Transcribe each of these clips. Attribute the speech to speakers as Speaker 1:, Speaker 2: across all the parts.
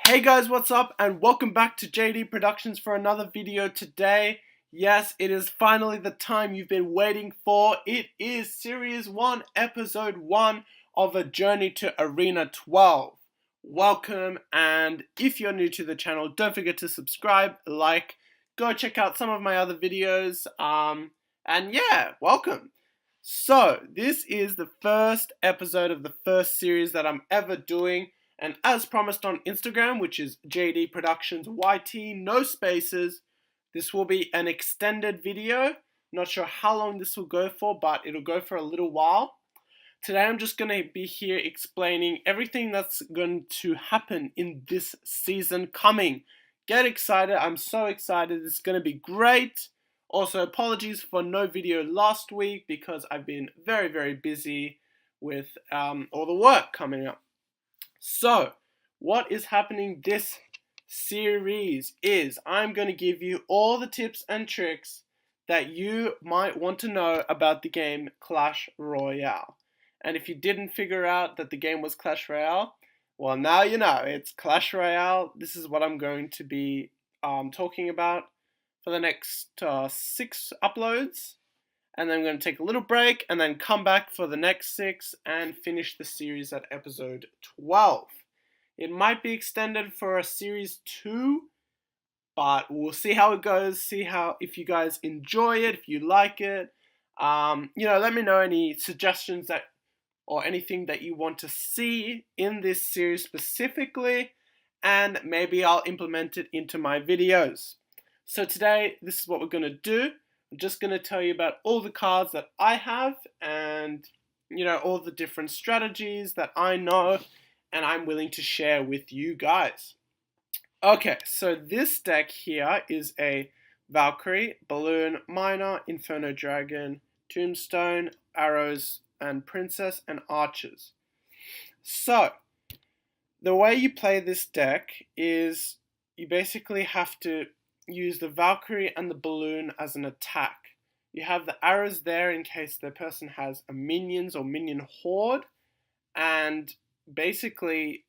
Speaker 1: Hey guys, what's up? And welcome back to JD Productions for another video today. Yes, it is finally the time you've been waiting for. It is Series 1, Episode 1 of A Journey to Arena 12. Welcome, and if you're new to the channel, don't forget to subscribe, like, go check out some of my other videos, and yeah, welcome. So, this is the first episode of the first series that I'm ever doing. And as promised on Instagram, which is JD Productions YT, no spaces, this will be an extended video. Not sure how long this will go for, but it'll go for a little while. Today I'm just going to be here explaining everything that's going to happen in this season coming. Get excited, I'm so excited, it's going to be great. Also, apologies for no video last week because I've been very busy with all the work coming up. So, what is happening this series is I'm going to give you all the tips and tricks that you might want to know about the game Clash Royale. And if you didn't figure out that the game was Clash Royale, well, now you know. It's Clash Royale. This is what I'm going to be talking about for the next 6 uploads. And then I'm going to take a little break and then come back for the next 6 and finish the series at episode 12. It might be extended for a series 2, but we'll see how it goes, see how, if you guys enjoy it, if you like it. Let me know any suggestions that or anything that you want to see in this series specifically, and maybe I'll implement it into my videos. So today, this is what we're going to do. I'm just going to tell you about all the cards that I have and, all the different strategies that I know and I'm willing to share with you guys. Okay, so this deck here is a Valkyrie, Balloon, Miner, Inferno Dragon, Tombstone, Arrows, and Princess, and Archers. So, the way you play this deck is you basically have to use the Valkyrie and the Balloon as an attack. You have the arrows there in case the person has a minions or minion horde, and basically,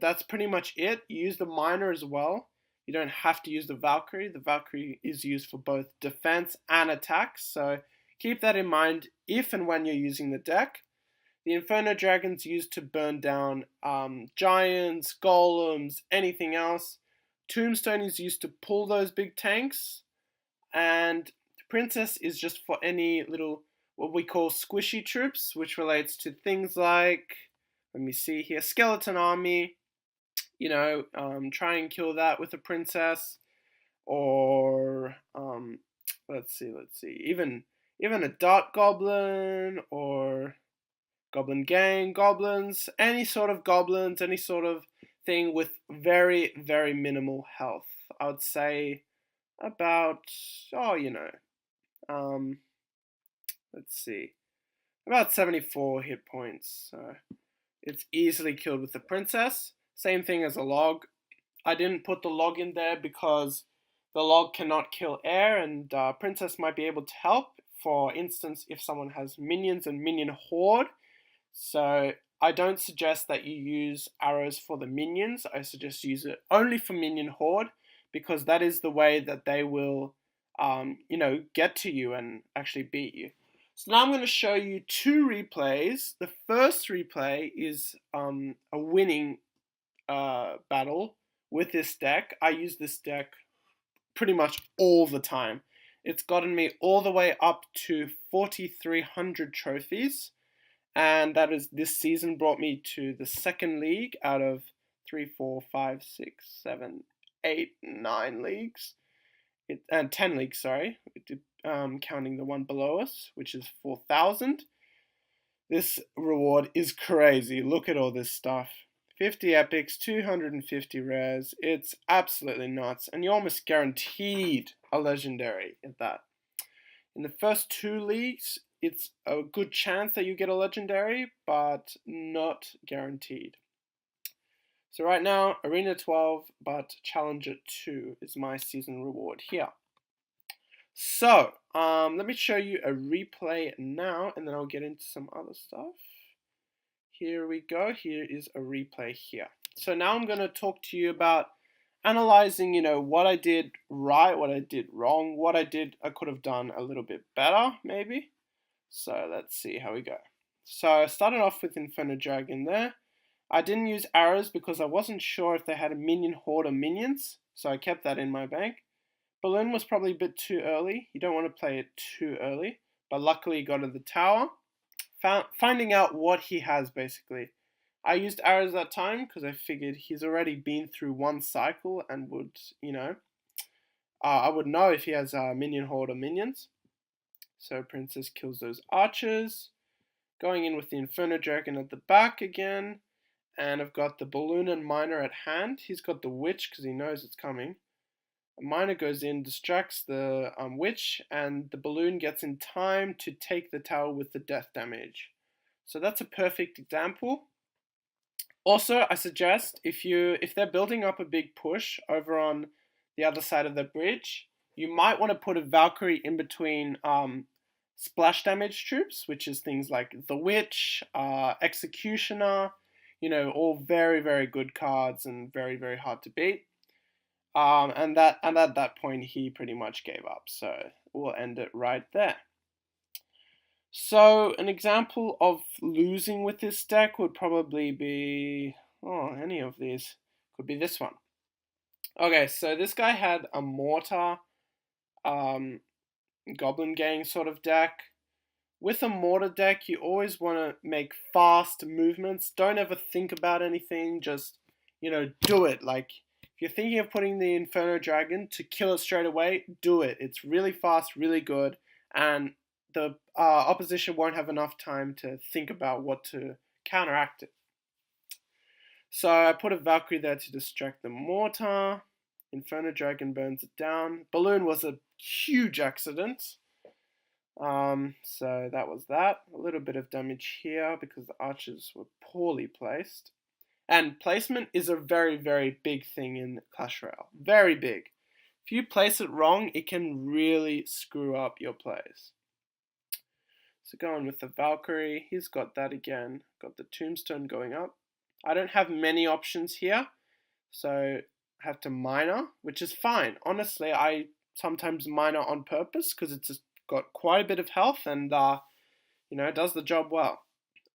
Speaker 1: that's pretty much it. You use the Miner as well. You don't have to use the Valkyrie. The Valkyrie is used for both defense and attacks, so keep that in mind if and when you're using the deck. The Inferno Dragon's used to burn down giants, golems, anything else. Tombstone is used to pull those big tanks, and Princess is just for any little, what we call squishy troops, which relates to things like, let me see here, skeleton army, try and kill that with a princess, or, let's see, even a dart goblin, or goblin gang, goblins, any sort of goblins, any sort of thing with very minimal health. I would say about, let's see, about 74 hit points. So it's easily killed with the princess. Same thing as a log. I didn't put the log in there because the log cannot kill air, and princess might be able to help. For instance, if someone has minions and minion horde. So I don't suggest that you use arrows for the minions. I suggest use it only for minion horde, because that is the way that they will, get to you and actually beat you. So now I'm going to show you 2 replays. The first replay is a winning battle with this deck. I use this deck pretty much all the time. It's gotten me all the way up to 4,300 trophies. And that is, this season brought me to the 2nd league out of 3, 4, 5, 6, 7, 8, 9 leagues. And 10 leagues, sorry, counting the one below us, which is 4,000. This reward is crazy. Look at all this stuff. 50 epics, 250 rares. It's absolutely nuts. And you're almost guaranteed a legendary at that. In the first 2 leagues, it's a good chance that you get a legendary, but not guaranteed. So right now, Arena 12, but Challenger 2 is my season reward here. So, let me show you a replay now, and then I'll get into some other stuff. Here we go. Here is a replay here. So now I'm going to talk to you about analyzing, what I did right, what I did wrong, what I could have done a little bit better, maybe. So let's see how we go. So I started off with Inferno Dragon there. I didn't use arrows because I wasn't sure if they had a minion horde or minions, so I kept that in my bank. Balloon was probably a bit too early. You don't want to play it too early, but luckily he got to the tower. Finding out what he has, basically. I used arrows that time because I figured he's already been through one cycle and would, I would know if he has a minion horde or minions. So Princess kills those archers. Going in with the Inferno Dragon at the back again. And I've got the Balloon and Miner at hand. He's got the Witch because he knows it's coming. A Miner goes in, distracts the Witch, and the Balloon gets in time to take the tower with the death damage. So that's a perfect example. Also, I suggest if they're building up a big push over on the other side of the bridge, you might want to put a Valkyrie in between splash damage troops, which is things like the Witch, Executioner, all very, very good cards and very, very hard to beat. And at that point he pretty much gave up. So we'll end it right there. So an example of losing with this deck would probably be, any of these. Could be this one. Okay, so this guy had a mortar, goblin gang sort of deck. With a mortar deck, you always want to make fast movements. Don't ever think about anything, just, do it. Like, if you're thinking of putting the Inferno Dragon to kill it straight away, do it. It's really fast, really good, and the opposition won't have enough time to think about what to counteract it. So I put a Valkyrie there to distract the mortar. Inferno Dragon burns it down. Balloon was a huge accident. So that was that. A little bit of damage here because the archers were poorly placed. And placement is a very, very big thing in Clash Royale. Very big. If you place it wrong, it can really screw up your plays. So going with the Valkyrie, he's got that again. Got the Tombstone going up. I don't have many options here, so I have to Miner, which is fine. Honestly, I sometimes Miner on purpose because it's just got quite a bit of health and, does the job well.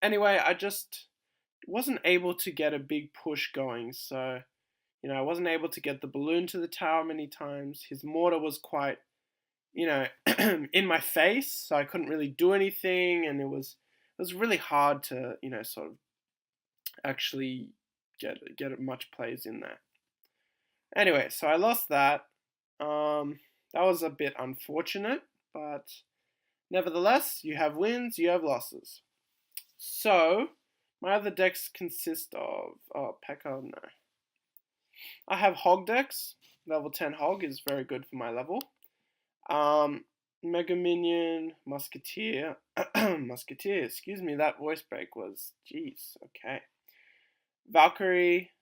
Speaker 1: Anyway, I just wasn't able to get a big push going, so, I wasn't able to get the Balloon to the tower many times. His mortar was quite, in my face, so I couldn't really do anything, and it was really hard to, sort of actually get much plays in there. Anyway, so I lost that. That was a bit unfortunate, but nevertheless, you have wins, you have losses. So, my other decks consist of, P.E.K.K.A, no. I have Hog decks. Level 10 Hog is very good for my level. Mega Minion, Musketeer, Musketeer, excuse me, that voice break was, jeez, okay. Valkyrie,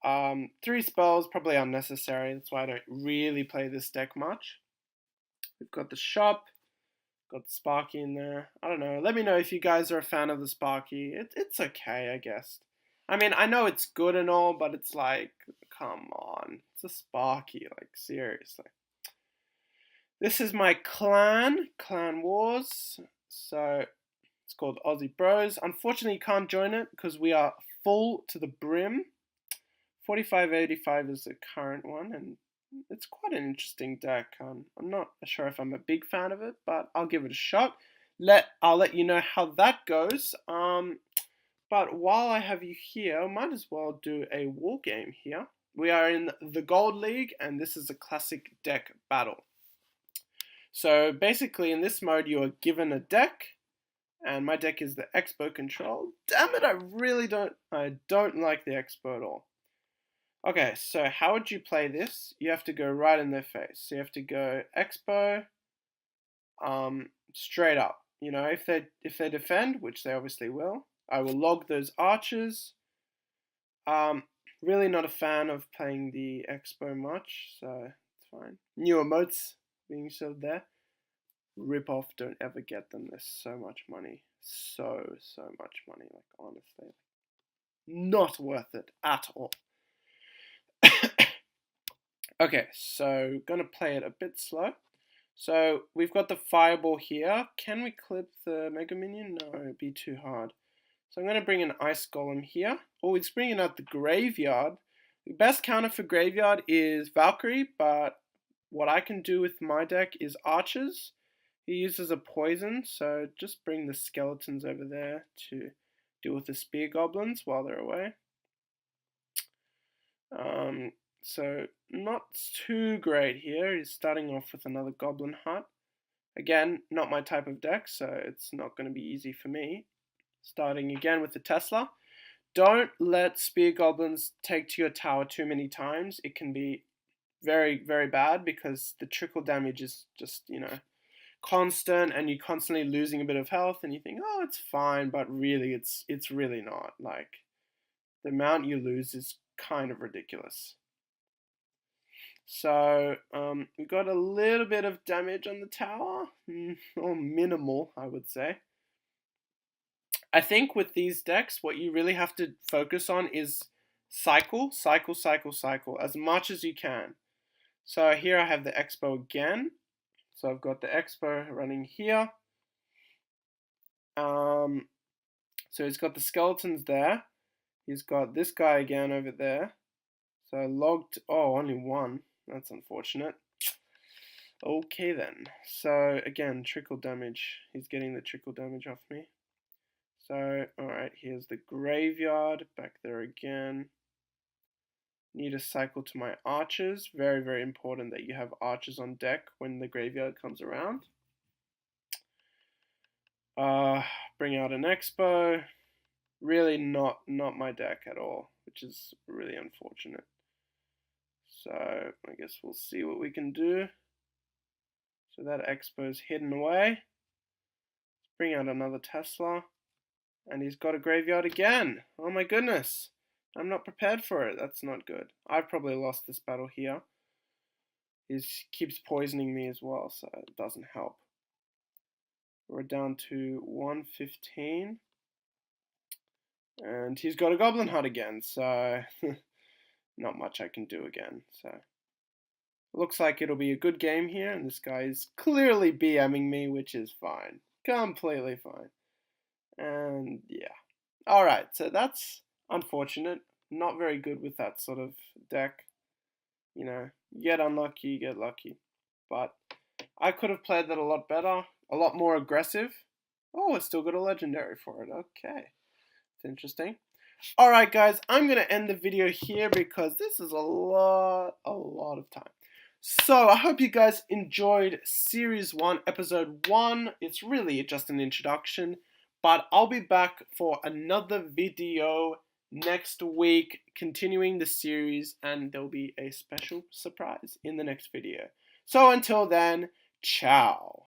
Speaker 1: 3 spells, probably unnecessary, that's why I don't really play this deck much. We've got the shop, got the Sparky in there. I don't know, let me know if you guys are a fan of the Sparky. It's okay, I guess. I mean, I know it's good and all, but it's like, come on, it's a Sparky, like, seriously. This is my Clan Wars, so it's called Aussie Bros. Unfortunately, you can't join it because we are full to the brim. 4585 is the current one, and it's quite an interesting deck. I'm not sure if I'm a big fan of it, but I'll give it a shot. I'll let you know how that goes. But while I have you here, I might as well do a war game here. We are in the Gold League, and this is a classic deck battle. So basically, in this mode, you are given a deck, and my deck is the Expo Control. Damn it, I don't like the Expo at all. Okay, so how would you play this? You have to go right in their face. So you have to go Expo, straight up. If they defend, which they obviously will, I will log those archers. Really not a fan of playing the Expo much, so it's fine. New emotes being showed there. Rip off, don't ever get them. There's so much money. So much money, like honestly. Not worth it at all. Okay, so gonna play it a bit slow. So we've got the fireball here. Can we clip the Mega Minion? No, it'd be too hard. So I'm gonna bring an Ice Golem here. Oh, it's bringing out the Graveyard. The best counter for Graveyard is Valkyrie, but what I can do with my deck is Archers. He uses a poison, so just bring the skeletons over there to deal with the Spear Goblins while they're away. So not too great here. He's starting off with another Goblin Hut. Again, not my type of deck, so it's not going to be easy for me. Starting again with the Tesla. Don't let Spear Goblins take to your tower too many times. It can be very, very bad because the trickle damage is just, constant, and you're constantly losing a bit of health, and you think, oh, it's fine, but really, it's really not. Like, the amount you lose is kind of ridiculous. So we got a little bit of damage on the tower, or minimal, I would say. I think with these decks, what you really have to focus on is cycle as much as you can. So here I have the Expo again. So I've got the Expo running here. So he's got the skeletons there. He's got this guy again over there. So I logged, only one. That's unfortunate. Okay then. So again, trickle damage. He's getting the trickle damage off me. So, alright, here's the Graveyard. Back there again. Need a cycle to my Archers. Very, very important that you have Archers on deck when the Graveyard comes around. Bring out an Expo. Really not my deck at all, which is really unfortunate. So I guess we'll see what we can do. So that Expo's hidden away. Let's bring out another Tesla. And he's got a Graveyard again. Oh my goodness. I'm not prepared for it. That's not good. I've probably lost this battle here. He keeps poisoning me as well, so it doesn't help. We're down to 115. And he's got a Goblin Hut again, so not much I can do again. So looks like it'll be a good game here, and this guy is clearly BMing me, which is fine. Completely fine. And yeah. Alright, so that's unfortunate. Not very good with that sort of deck. You get unlucky, you get lucky. But I could have played that a lot better, a lot more aggressive. Oh, it's still got a legendary for it. Okay. It's interesting. Alright guys, I'm going to end the video here because this is a lot of time. So, I hope you guys enjoyed Series 1, Episode 1. It's really just an introduction, but I'll be back for another video next week, continuing the series, and there'll be a special surprise in the next video. So, until then, ciao.